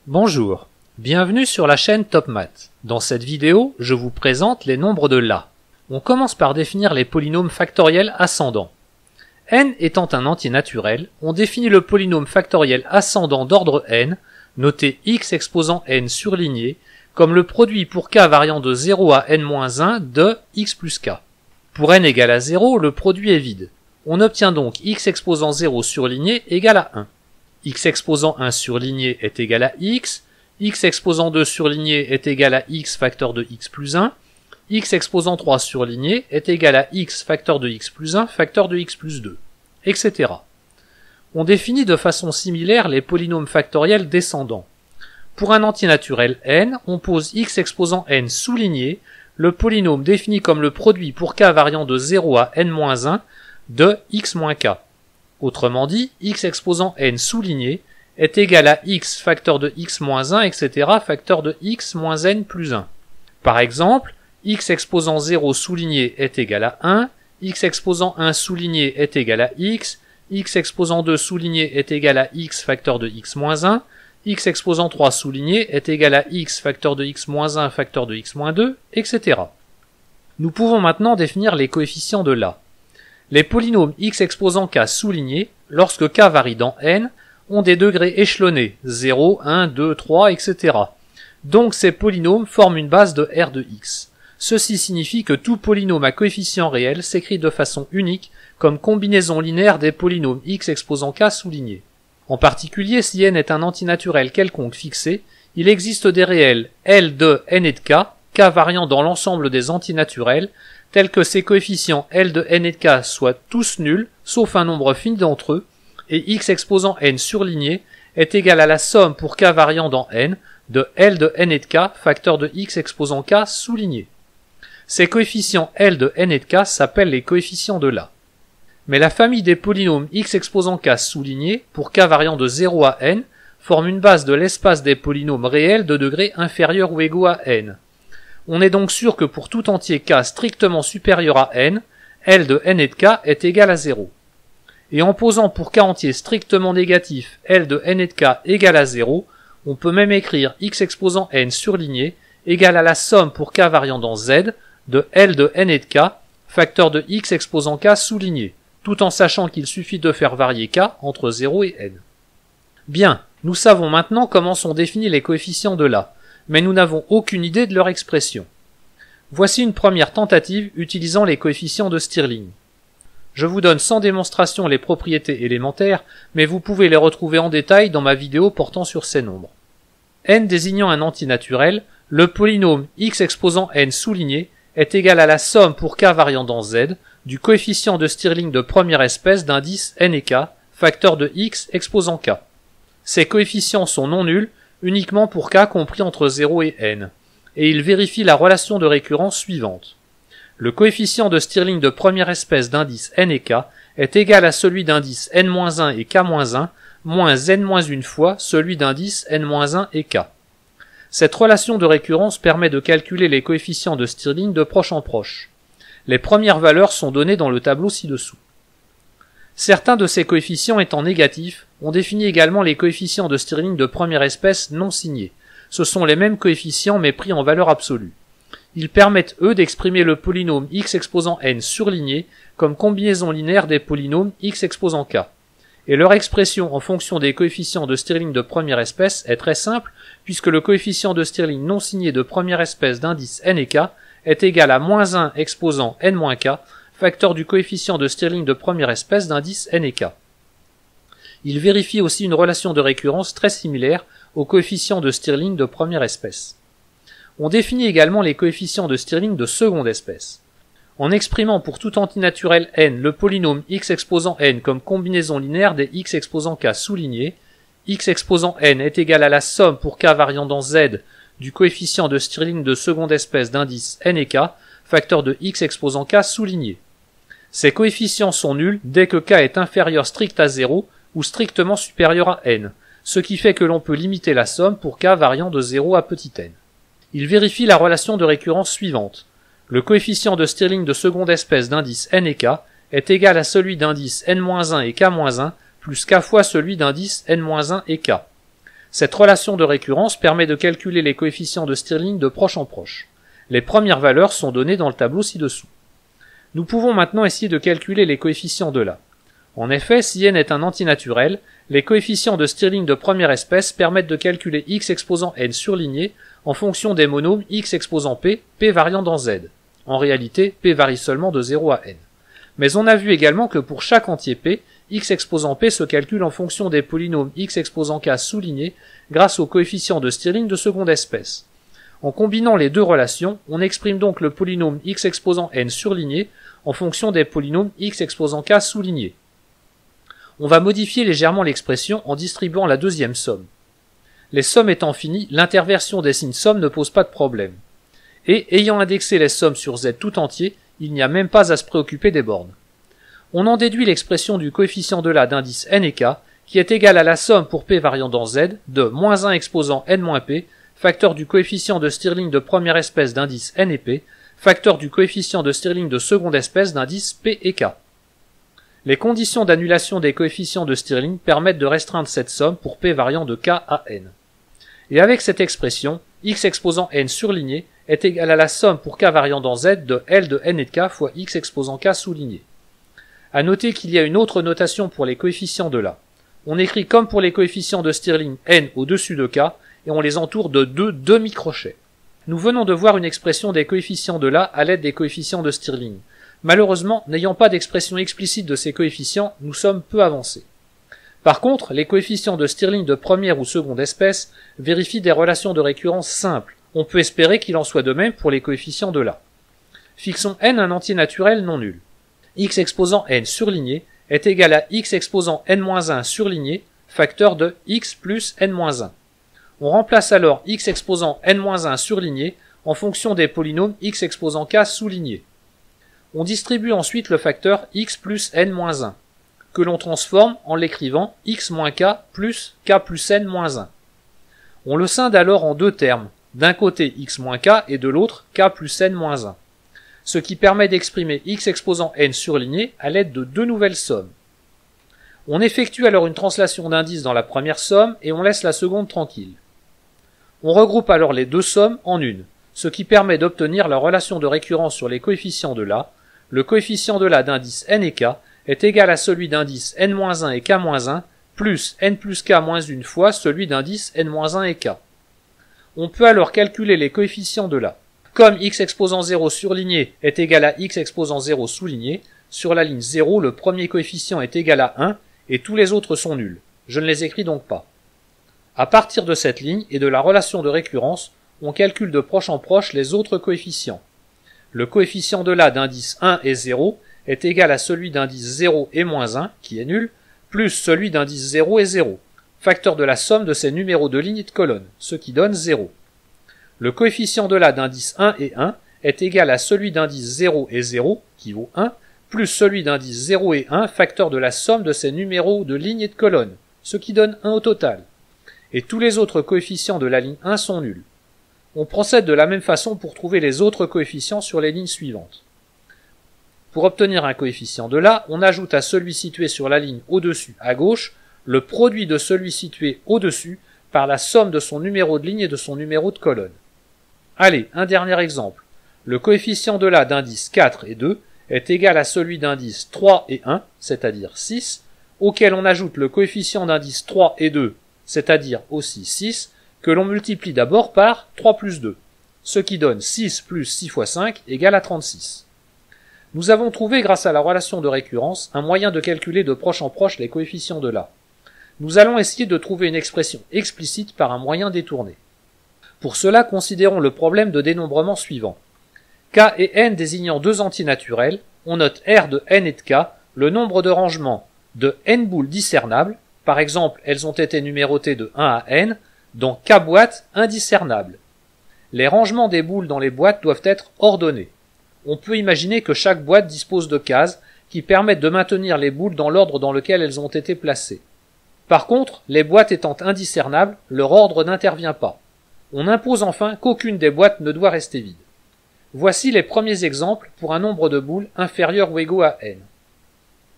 Bonjour, bienvenue sur la chaîne Top Math. Dans cette vidéo, je vous présente les nombres de La. On commence par définir les polynômes factoriels ascendants. N étant un entier naturel, on définit le polynôme factoriel ascendant d'ordre n, noté x exposant n surligné, comme le produit pour k variant de 0 à n-1 de x plus k. Pour n égale à 0, le produit est vide. On obtient donc x exposant 0 surligné égale à 1. X exposant 1 surligné est égal à x exposant 2 surligné est égal à x facteur de x plus 1, x exposant 3 surligné est égal à x facteur de x plus 1 facteur de x plus 2, etc. On définit de façon similaire les polynômes factoriels descendants. Pour un entier naturel n, on pose x exposant n souligné, le polynôme défini comme le produit pour k variant de 0 à n-1 de x moins k. Autrement dit, x exposant n souligné est égal à x facteur de x moins 1, etc. facteur de x moins n plus 1. Par exemple, x exposant 0 souligné est égal à 1, x exposant 1 souligné est égal à x exposant 2 souligné est égal à x facteur de x moins 1, x exposant 3 souligné est égal à x facteur de x moins 1 facteur de x moins 2, etc. Nous pouvons maintenant définir les coefficients de La. Les polynômes x exposant k soulignés, lorsque k varie dans n, ont des degrés échelonnés, 0, 1, 2, 3, etc. Donc ces polynômes forment une base de R de x. Ceci signifie que tout polynôme à coefficient réel s'écrit de façon unique comme combinaison linéaire des polynômes x exposant k soulignés. En particulier, si n est un antinaturel quelconque fixé, il existe des réels L de n et de k variant dans l'ensemble des antinaturels, tels que ces coefficients L de n et de k soient tous nuls, sauf un nombre fini d'entre eux, et x exposant n surligné est égal à la somme pour k variant dans n de L de n et de k facteur de x exposant k souligné. Ces coefficients L de n et de k s'appellent les coefficients de La. Mais la famille des polynômes x exposant k souligné pour k variant de 0 à n forme une base de l'espace des polynômes réels de degré inférieur ou égaux à n. On est donc sûr que pour tout entier k strictement supérieur à n, L de n et de k est égal à 0. Et en posant pour k entier strictement négatif L de n et de k égale à 0, on peut même écrire x exposant n surligné égale à la somme pour k variant dans z de L de n et de k, facteur de x exposant k souligné, tout en sachant qu'il suffit de faire varier k entre 0 et n. Bien, nous savons maintenant comment sont définis les coefficients de La, mais nous n'avons aucune idée de leur expression. Voici une première tentative utilisant les coefficients de Stirling. Je vous donne sans démonstration les propriétés élémentaires, mais vous pouvez les retrouver en détail dans ma vidéo portant sur ces nombres. N désignant un antinaturel, le polynôme x exposant n souligné est égal à la somme pour k variant dans z du coefficient de Stirling de première espèce d'indices n et k, facteur de x exposant k. Ces coefficients sont non nuls uniquement pour k compris entre 0 et n, et ils vérifient la relation de récurrence suivante. Le coefficient de Stirling de première espèce d'indice n et k est égal à celui d'indice n-1 et k-1 moins n-1 fois celui d'indice n-1 et k. Cette relation de récurrence permet de calculer les coefficients de Stirling de proche en proche. Les premières valeurs sont données dans le tableau ci-dessous. Certains de ces coefficients étant négatifs, on définit également les coefficients de Stirling de première espèce non signés. Ce sont les mêmes coefficients mais pris en valeur absolue. Ils permettent eux d'exprimer le polynôme x exposant n surligné comme combinaison linéaire des polynômes x exposant k. Et leur expression en fonction des coefficients de Stirling de première espèce est très simple puisque le coefficient de Stirling non signé de première espèce d'indice n et k est égal à moins 1 exposant n-k, facteur du coefficient de Stirling de première espèce d'indice n et k. Il vérifie aussi une relation de récurrence très similaire au coefficient de Stirling de première espèce. On définit également les coefficients de Stirling de seconde espèce. En exprimant pour tout antinaturel n le polynôme x exposant n comme combinaison linéaire des x exposant k soulignés, x exposant n est égal à la somme pour k variant dans z du coefficient de Stirling de seconde espèce d'indice n et k, facteur de x exposant k souligné. Ces coefficients sont nuls dès que k est inférieur strict à 0 ou strictement supérieur à n, ce qui fait que l'on peut limiter la somme pour k variant de 0 à petit n. Il vérifie la relation de récurrence suivante. Le coefficient de Stirling de seconde espèce d'indice n et k est égal à celui d'indice n-1 et k-1 plus k fois celui d'indice n-1 et k. Cette relation de récurrence permet de calculer les coefficients de Stirling de proche en proche. Les premières valeurs sont données dans le tableau ci-dessous. Nous pouvons maintenant essayer de calculer les coefficients de là. En effet, si n est un antinaturel, les coefficients de Stirling de première espèce permettent de calculer x exposant n surligné en fonction des monômes x exposant p, p variant dans z. En réalité, p varie seulement de 0 à n. Mais on a vu également que pour chaque entier p, x exposant p se calcule en fonction des polynômes x exposant k soulignés grâce au coefficient de Stirling de seconde espèce. En combinant les deux relations, on exprime donc le polynôme x exposant n surligné en fonction des polynômes x exposant k soulignés. On va modifier légèrement l'expression en distribuant la deuxième somme. Les sommes étant finies, l'interversion des signes somme ne pose pas de problème. Et, ayant indexé les sommes sur z tout entier, il n'y a même pas à se préoccuper des bornes. On en déduit l'expression du coefficient de là d'indice n et k, qui est égale à la somme pour p variant dans z de moins 1 exposant n-p, facteur du coefficient de Stirling de première espèce d'indice n et p, facteur du coefficient de Stirling de seconde espèce d'indice p et k. Les conditions d'annulation des coefficients de Stirling permettent de restreindre cette somme pour p variant de k à n. Et avec cette expression, x exposant n surligné est égal à la somme pour k variant dans z de L de n et de k fois x exposant k souligné. À noter qu'il y a une autre notation pour les coefficients de là. On écrit comme pour les coefficients de Stirling n au-dessus de k et on les entoure de deux demi-crochets. Nous venons de voir une expression des coefficients de là à l'aide des coefficients de Stirling. Malheureusement, n'ayant pas d'expression explicite de ces coefficients, nous sommes peu avancés. Par contre, les coefficients de Stirling de première ou seconde espèce vérifient des relations de récurrence simples. On peut espérer qu'il en soit de même pour les coefficients de là. Fixons n un entier naturel non nul. X exposant n surligné est égal à x exposant n-1 surligné, facteur de x plus n-1. On remplace alors x exposant n-1 surligné en fonction des polynômes x exposant k souligné. On distribue ensuite le facteur x plus n-1, que l'on transforme en l'écrivant x moins k plus n-1. On le scinde alors en deux termes, d'un côté x moins k et de l'autre k plus n-1, ce qui permet d'exprimer x exposant n surligné à l'aide de deux nouvelles sommes. On effectue alors une translation d'indice dans la première somme et on laisse la seconde tranquille. On regroupe alors les deux sommes en une, ce qui permet d'obtenir la relation de récurrence sur les coefficients de là. Le coefficient de là d'indice n et k est égal à celui d'indice n-1 et k-1 plus n plus k moins une fois celui d'indice n-1 et k. On peut alors calculer les coefficients de là. Comme x exposant 0 surligné est égal à x exposant 0 souligné, sur la ligne 0, le premier coefficient est égal à 1 et tous les autres sont nuls. Je ne les écris donc pas. À partir de cette ligne et de la relation de récurrence, on calcule de proche en proche les autres coefficients. Le coefficient de là d'indice 1 et 0 est égal à celui d'indice 0 et moins 1, qui est nul, plus celui d'indice 0 et 0, facteur de la somme de ces numéros de ligne et de colonne, ce qui donne 0. Le coefficient de là d'indice 1 et 1 est égal à celui d'indice 0 et 0, qui vaut 1, plus celui d'indice 0 et 1, facteur de la somme de ces numéros de ligne et de colonne, ce qui donne 1 au total. Et tous les autres coefficients de la ligne 1 sont nuls. On procède de la même façon pour trouver les autres coefficients sur les lignes suivantes. Pour obtenir un coefficient de là, on ajoute à celui situé sur la ligne au-dessus à gauche le produit de celui situé au-dessus par la somme de son numéro de ligne et de son numéro de colonne. Allez, un dernier exemple. Le coefficient de là d'indice 4 et 2 est égal à celui d'indice 3 et 1, c'est-à-dire 6, auquel on ajoute le coefficient d'indice 3 et 2, c'est-à-dire aussi 6, que l'on multiplie d'abord par 3 plus 2, ce qui donne 6 plus 6 fois 5 égale à 36. Nous avons trouvé, grâce à la relation de récurrence, un moyen de calculer de proche en proche les coefficients de là. Nous allons essayer de trouver une expression explicite par un moyen détourné. Pour cela, considérons le problème de dénombrement suivant. K et n désignant deux entiers naturels, on note R de n et de k, le nombre de rangements de n boules discernables, par exemple elles ont été numérotées de 1 à n, dans k boîtes indiscernables. Les rangements des boules dans les boîtes doivent être ordonnés. On peut imaginer que chaque boîte dispose de cases qui permettent de maintenir les boules dans l'ordre dans lequel elles ont été placées. Par contre, les boîtes étant indiscernables, leur ordre n'intervient pas. On impose enfin qu'aucune des boîtes ne doit rester vide. Voici les premiers exemples pour un nombre de boules inférieur ou égaux à n.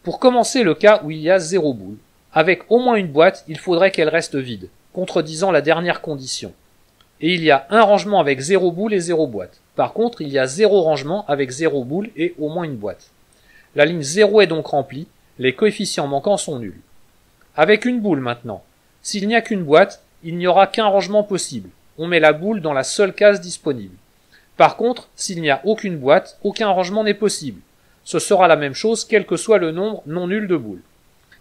Pour commencer le cas où il y a 0 boule. Avec au moins une boîte, il faudrait qu'elle reste vide. contredisant la dernière condition. Et il y a un rangement avec 0 boule et 0 boîte. Par contre, il y a 0 rangement avec 0 boule et au moins une boîte. La ligne 0 est donc remplie, les coefficients manquants sont nuls. Avec une boule maintenant. S'il n'y a qu'une boîte, il n'y aura qu'un rangement possible. On met la boule dans la seule case disponible. Par contre, s'il n'y a aucune boîte, aucun rangement n'est possible. Ce sera la même chose quel que soit le nombre non nul de boules.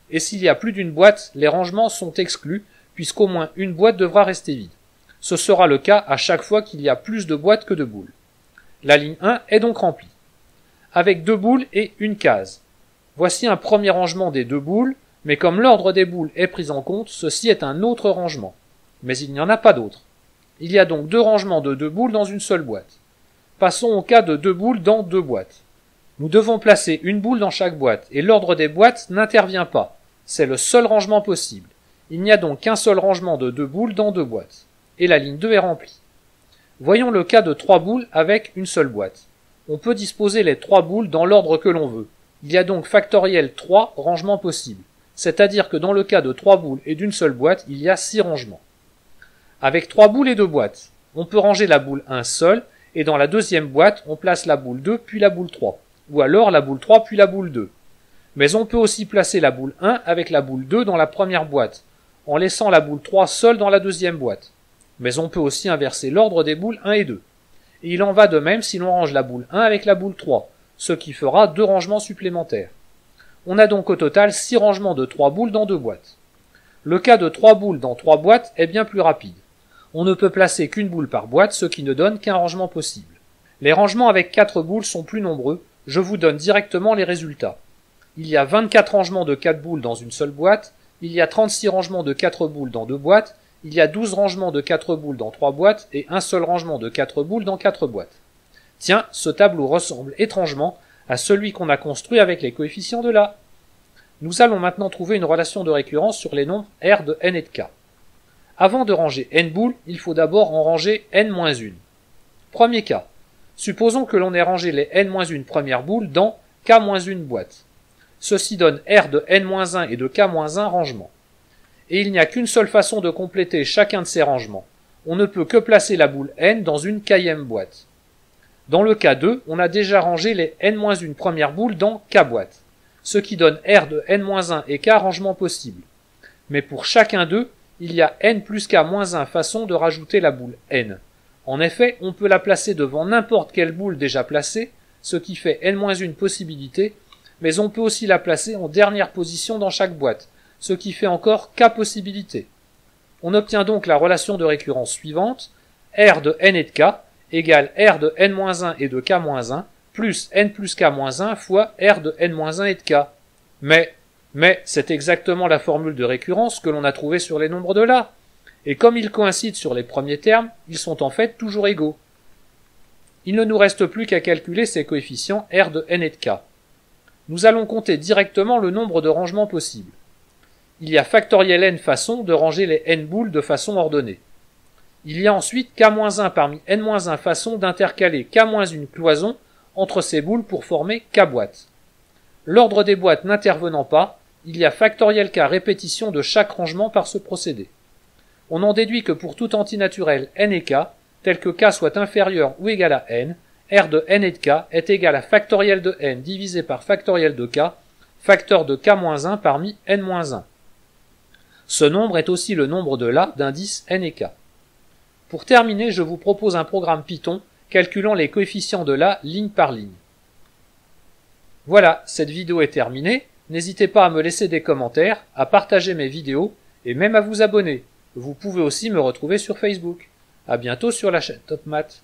Et s'il y a plus d'une boîte, les rangements sont exclus, puisqu'au moins une boîte devra rester vide. Ce sera le cas à chaque fois qu'il y a plus de boîtes que de boules. La ligne 1 est donc remplie. Avec 2 boules et une case. Voici un premier rangement des 2 boules, mais comme l'ordre des boules est pris en compte, ceci est un autre rangement. Mais il n'y en a pas d'autre. Il y a donc 2 rangements de 2 boules dans une seule boîte. Passons au cas de 2 boules dans 2 boîtes. Nous devons placer une boule dans chaque boîte, et l'ordre des boîtes n'intervient pas. C'est le seul rangement possible. Il n'y a donc qu'un seul rangement de 2 boules dans 2 boîtes. Et la ligne 2 est remplie. Voyons le cas de 3 boules avec une seule boîte. On peut disposer les 3 boules dans l'ordre que l'on veut. Il y a donc factoriel 3 rangements possibles. C'est-à-dire que dans le cas de 3 boules et d'une seule boîte, il y a 6 rangements. Avec 3 boules et 2 boîtes, on peut ranger la boule 1 seule, et dans la deuxième boîte, on place la boule 2 puis la boule 3. Ou alors la boule 3 puis la boule 2. Mais on peut aussi placer la boule 1 avec la boule 2 dans la première boîte, en laissant la boule 3 seule dans la deuxième boîte. Mais on peut aussi inverser l'ordre des boules 1 et 2. Et il en va de même si l'on range la boule 1 avec la boule 3, ce qui fera 2 rangements supplémentaires. On a donc au total 6 rangements de 3 boules dans 2 boîtes. Le cas de 3 boules dans 3 boîtes est bien plus rapide. On ne peut placer qu'une boule par boîte, ce qui ne donne qu'un rangement possible. Les rangements avec 4 boules sont plus nombreux, je vous donne directement les résultats. Il y a 24 rangements de 4 boules dans une seule boîte, il y a 36 rangements de 4 boules dans 2 boîtes, il y a 12 rangements de 4 boules dans 3 boîtes et un seul rangement de 4 boules dans 4 boîtes. Tiens, ce tableau ressemble étrangement à celui qu'on a construit avec les coefficients de La. Nous allons maintenant trouver une relation de récurrence sur les nombres R de n et de k. Avant de ranger n boules, il faut d'abord en ranger n-1. Premier cas. Supposons que l'on ait rangé les n-1 premières boules dans k-1 boîte. Ceci donne R de n-1 et de k-1 rangements. Et il n'y a qu'une seule façon de compléter chacun de ces rangements. On ne peut que placer la boule n dans une k-ème boîte. Dans le cas 2, on a déjà rangé les n-1 premières boules dans k boîte, ce qui donne R de n-1 et k rangements possibles. Mais pour chacun d'eux, il y a n plus k-1 façons de rajouter la boule n. En effet, on peut la placer devant n'importe quelle boule déjà placée, ce qui fait n-1 possibilités, mais on peut aussi la placer en dernière position dans chaque boîte, ce qui fait encore k possibilités. On obtient donc la relation de récurrence suivante, R de n et de k égale R de n-1 et de k-1 plus n plus k-1 fois R de n-1 et de k. Mais c'est exactement la formule de récurrence que l'on a trouvée sur les nombres de La. Et comme ils coïncident sur les premiers termes, ils sont en fait toujours égaux. Il ne nous reste plus qu'à calculer ces coefficients R de n et de k. Nous allons compter directement le nombre de rangements possibles. Il y a factoriel n façons de ranger les n boules de façon ordonnée. Il y a ensuite k-1 parmi n-1 façons d'intercaler k-1 cloison entre ces boules pour former k boîtes. L'ordre des boîtes n'intervenant pas, il y a factoriel k répétition de chaque rangement par ce procédé. On en déduit que pour tout antinaturel n et k, tel que k soit inférieur ou égal à n, R de n et de k est égal à factoriel de n divisé par factoriel de k, facteur de k-1 parmi n-1. Ce nombre est aussi le nombre de La d'indices n et k. Pour terminer, je vous propose un programme Python calculant les coefficients de La ligne par ligne. Voilà, cette vidéo est terminée. N'hésitez pas à me laisser des commentaires, à partager mes vidéos et même à vous abonner. Vous pouvez aussi me retrouver sur Facebook. À bientôt sur la chaîne Top Math.